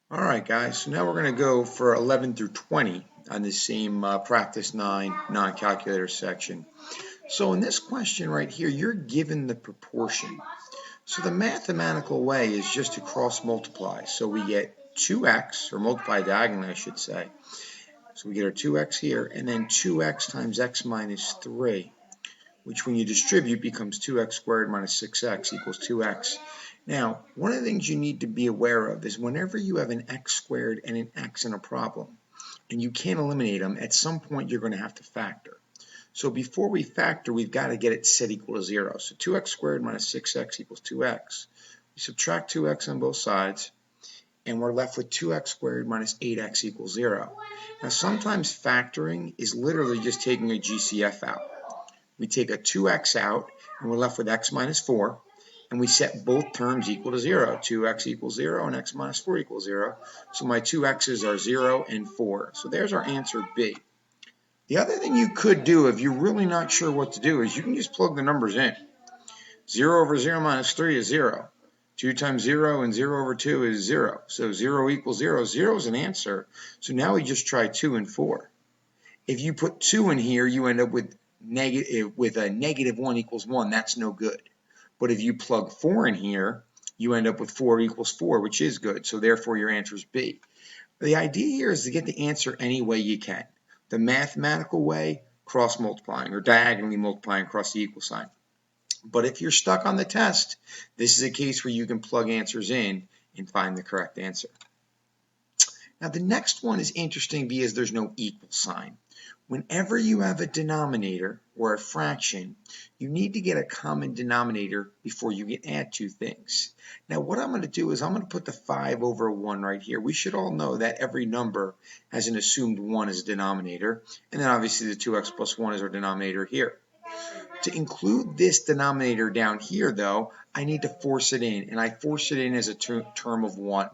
All right, guys, so now we're going to go for 11 through 20 on this same practice 9 non-calculator section. So in this question right here, you're given the proportion. So the mathematical way is just to cross multiply. So we get 2x, or multiply diagonally, I should say. So we get our 2x here, and then 2x times x minus 3, which when you distribute becomes 2x squared minus 6x equals 2x. Now, one of the things you need to be aware of is whenever you have an x squared and an x in a problem, and you can't eliminate them, at some point you're going to have to factor. So before we factor, we've got to get it set equal to 0. So 2x squared minus 6x equals 2x. We subtract 2x on both sides, and we're left with 2x squared minus 8x equals 0. Now, sometimes factoring is literally just taking a GCF out. We take a 2x out, and we're left with x minus 4, and we set both terms equal to 0. 2x equals 0, and x minus 4 equals 0. So my two x's are 0 and 4. So there's our answer B. The other thing you could do if you're really not sure what to do is you can just plug the numbers in. 0 over 0 minus 3 is 0. 2 times 0 and 0 over 2 is 0. So 0 equals 0. 0 is an answer. So now we just try 2 and 4. If you put 2 in here, you end up with a negative 1 equals 1. That's no good. But if you plug 4 in here, you end up with 4 equals 4, which is good. So therefore, your answer is B. The idea here is to get the answer any way you can. The mathematical way, cross multiplying or diagonally multiplying across the equal sign. But if you're stuck on the test, this is a case where you can plug answers in and find the correct answer. Now the next one is interesting because there's no equal sign. Whenever you have a denominator or a fraction, you need to get a common denominator before you can add two things. Now what I'm going to do is I'm going to put the 5 over 1 right here. We should all know that every number has an assumed 1 as a denominator, and then obviously the 2x plus 1 is our denominator here. To include this denominator down here, though, I need to force it in, and I force it in as a term of 1.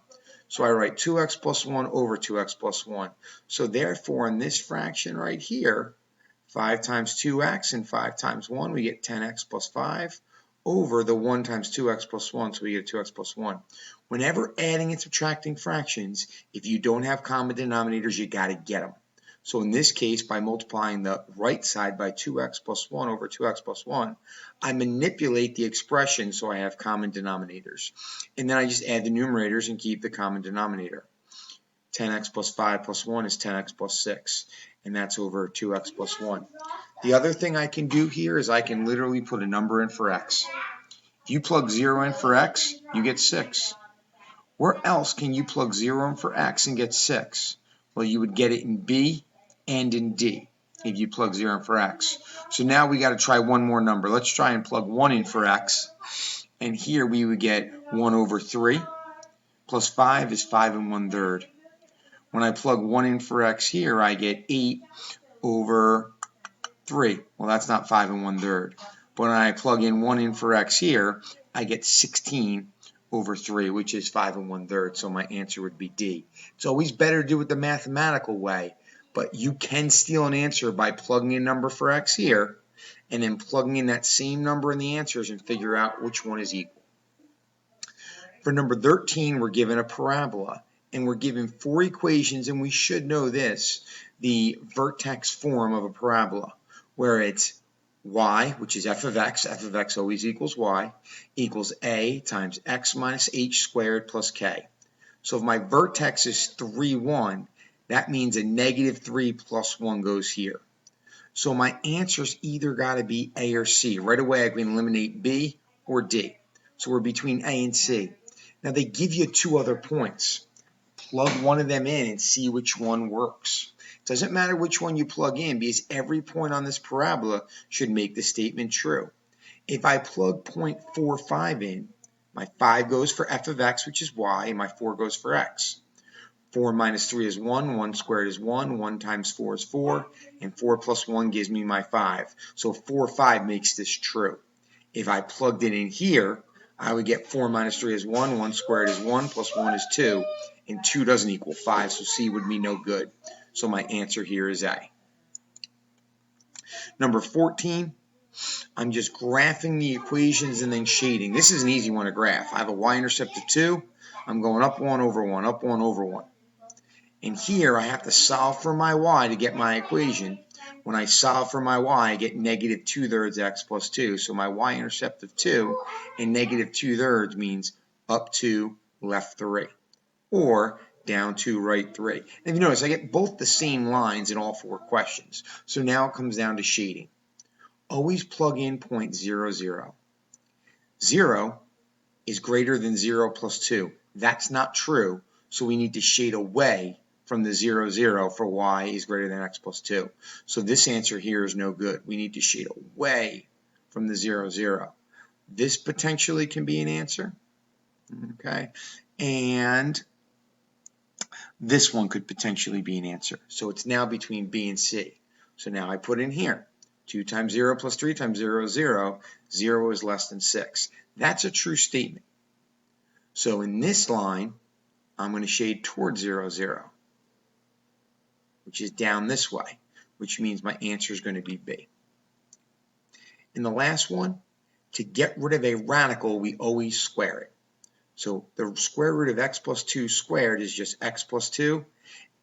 So I write 2x plus 1 over 2x plus 1. So therefore, in this fraction right here, 5 times 2x and 5 times 1, we get 10x plus 5 over the 1 times 2x plus 1, so we get 2x plus 1. Whenever adding and subtracting fractions, if you don't have common denominators, you got to get them. So in this case, by multiplying the right side by 2x plus 1 over 2x plus 1, I manipulate the expression so I have common denominators. And then I just add the numerators and keep the common denominator. 10x plus 5 plus 1 is 10x plus 6, and that's over 2x plus 1. The other thing I can do here is I can literally put a number in for x. If you plug 0 in for x, you get 6. Where else can you plug 0 in for x and get 6? Well, you would get it in B and in D if you plug 0 in for x. So now we got to try one more number. Let's try and plug 1 in for x. And here we would get 1 over 3 plus 5 is 5 1/3. When I plug 1 in for x here, I get 8 over 3. Well, that's not 5 1/3. But when I plug in 1 in for x here, I get 16 over 3, which is 5 1/3. So my answer would be D. It's always better to do it the mathematical way, but you can steal an answer by plugging in a number for x here and then plugging in that same number in the answers and figure out which one is equal. For number 13, we're given a parabola, and we're given 4 equations, and we should know this, the vertex form of a parabola, where it's y, which is f of x always equals y, equals a times x minus h squared plus k. So if my vertex is 3, 1, that means a negative 3 plus 1 goes here. So my answer's either got to be A or C. Right away I can eliminate B or D. So we're between A and C. Now they give you 2 other points. Plug one of them in and see which one works. It doesn't matter which one you plug in because every point on this parabola should make the statement true. If I plug 0.45 in, my 5 goes for f of x, which is y, and my 4 goes for x. 4 minus 3 is 1, 1 squared is 1, 1 times 4 is 4, and 4 plus 1 gives me my 5. So 4, 5 makes this true. If I plugged it in here, I would get 4 minus 3 is 1, 1 squared is 1, plus 1 is 2, and 2 doesn't equal 5, so C would be no good. So my answer here is A. Number 14, I'm just graphing the equations and then shading. This is an easy one to graph. I have a y-intercept of 2, I'm going up 1 over 1, up 1 over 1. And here I have to solve for my y to get my equation. When I solve for my y, I get negative 2/3 x plus 2. So my y-intercept of 2 and negative 2/3 means up 2, left 3. Or down 2, right 3. And if you notice, I get both the same lines in all 4 questions. So now it comes down to shading. Always plug in point 0, 0. 0 is greater than 0 plus 2. That's not true, so we need to shade away from the 0, 0 for y is greater than x plus 2. So this answer here is no good. We need to shade away from the 0, 0. This potentially can be an answer, okay? And this one could potentially be an answer. So it's now between B and C. So now I put in here, 2 times 0 plus 3 times 0 is 0. 0 is less than 6. That's a true statement. So in this line, I'm going to shade towards 0, 0, which is down this way, which means my answer is going to be B. In the last one, to get rid of a radical, we always square it. So the square root of x plus 2 squared is just x plus 2,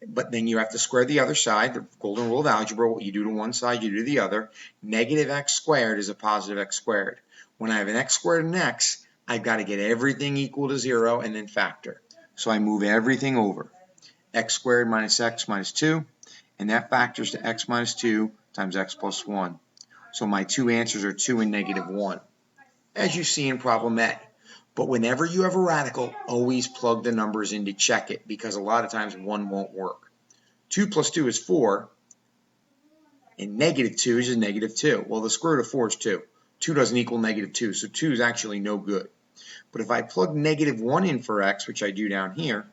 but then you have to square the other side, the golden rule of algebra. What you do to one side, you do to the other. Negative x squared is a positive x squared. When I have an x squared and x, I've got to get everything equal to 0 and then factor. So I move everything over. X squared minus x minus 2, and that factors to x minus 2 times x plus 1. So my two answers are 2 and negative 1, as you see in problem A. But whenever you have a radical, always plug the numbers in to check it, because a lot of times 1 won't work. 2 plus 2 is 4, and negative 2 is just negative 2. Well, the square root of 4 is 2. 2 doesn't equal negative 2, so 2 is actually no good. But if I plug negative 1 in for x, which I do down here,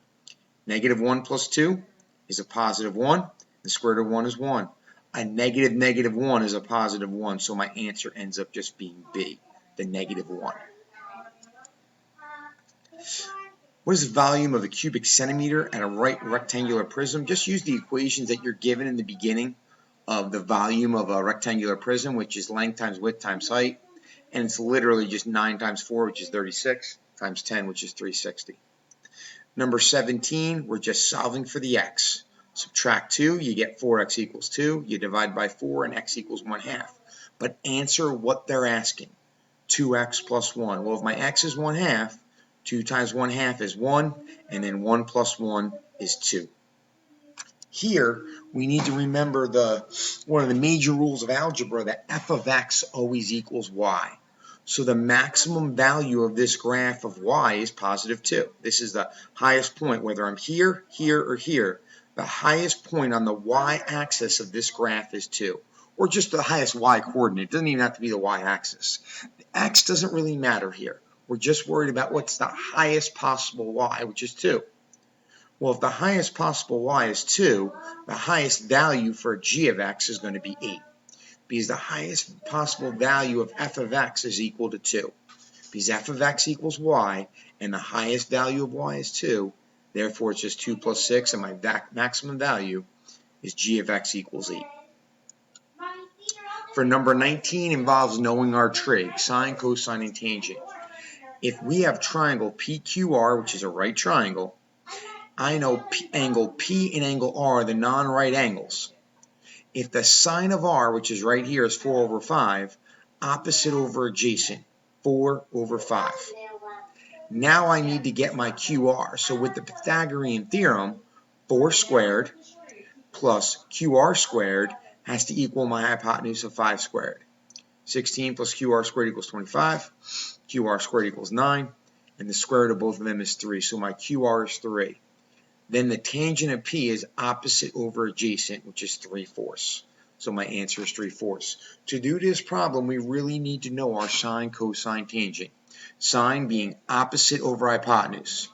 negative 1 plus 2 is a positive 1. The square root of 1 is 1. A negative negative 1 is a positive 1, so my answer ends up just being B, the negative 1. What is the volume of a cubic centimeter at a right rectangular prism? Just use the equations that you're given in the beginning of the volume of a rectangular prism, which is length times width times height. And it's literally just 9 times 4, which is 36, times 10, which is 360. Number 17, we're just solving for the x. Subtract 2, you get 4x equals 2. You divide by 4, and x equals 1/2. But answer what they're asking. 2x plus 1. Well, if my x is 1/2, 2 times 1/2 is 1, and then 1 plus 1 is 2. Here, we need to remember one of the major rules of algebra, that f of x always equals y. So the maximum value of this graph of y is positive 2. This is the highest point, whether I'm here, here, or here. The highest point on the y-axis of this graph is 2, or just the highest y-coordinate. It doesn't even have to be the y-axis. The x doesn't really matter here. We're just worried about what's the highest possible y, which is 2. Well, if the highest possible y is 2, the highest value for g of x is going to be 8. Because the highest possible value of f of x is equal to 2. Because f of x equals y, and the highest value of y is 2, therefore it's just 2 plus 6, and my maximum value is g of x equals 8. For number 19, involves knowing our trig, sine, cosine, and tangent. If we have triangle PQR, which is a right triangle, I know angle P and angle R are the non-right angles. If the sine of R, which is right here, is 4 over 5, opposite over adjacent, 4 over 5. Now I need to get my QR. So with the Pythagorean theorem, 4 squared plus QR squared has to equal my hypotenuse of 5 squared. 16 plus QR squared equals 25. QR squared equals 9. And the square root of both of them is 3. So my QR is 3. Then the tangent of P is opposite over adjacent, which is 3/4. So my answer is 3/4. To do this problem, we really need to know our sine, cosine, tangent. Sine being opposite over hypotenuse.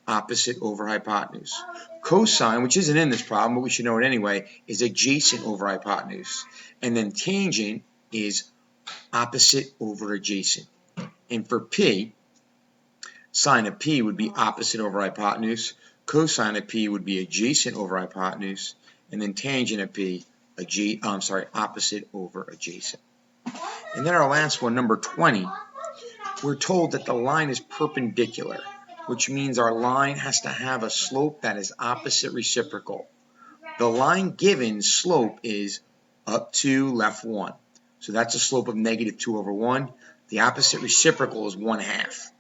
Opposite over hypotenuse. Cosine, which isn't in this problem, but we should know it anyway, is adjacent over hypotenuse. And then tangent is opposite over adjacent. And for P, sine of P would be opposite over hypotenuse. Cosine of P would be adjacent over hypotenuse, and then tangent of P, opposite over adjacent. And then our last one, number 20, we're told that the line is perpendicular. which means our line has to have a slope that is opposite reciprocal. The line given slope is up 2, left 1. So that's a slope of negative 2 over 1. The opposite reciprocal is 1/2.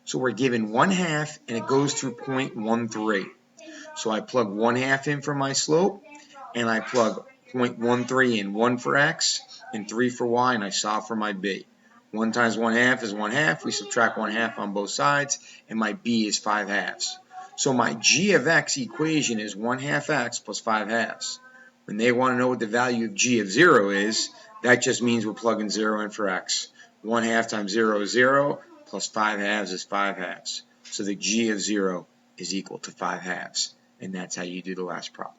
So we're given 1/2 and it goes through 0.13. So I plug 1/2 in for my slope and I plug 0.13 in, 1 for x and 3 for y, and I solve for my b. 1 times 1/2 is 1/2. We subtract 1/2 on both sides, and my b is 5/2. So my g of x equation is 1/2 x plus 5/2. When they want to know what the value of g of 0 is, that just means we're plugging 0 in for x. 1/2 times 0 is 0, plus 5/2 is 5/2. So the g of 0 is equal to 5/2. And that's how you do the last problem.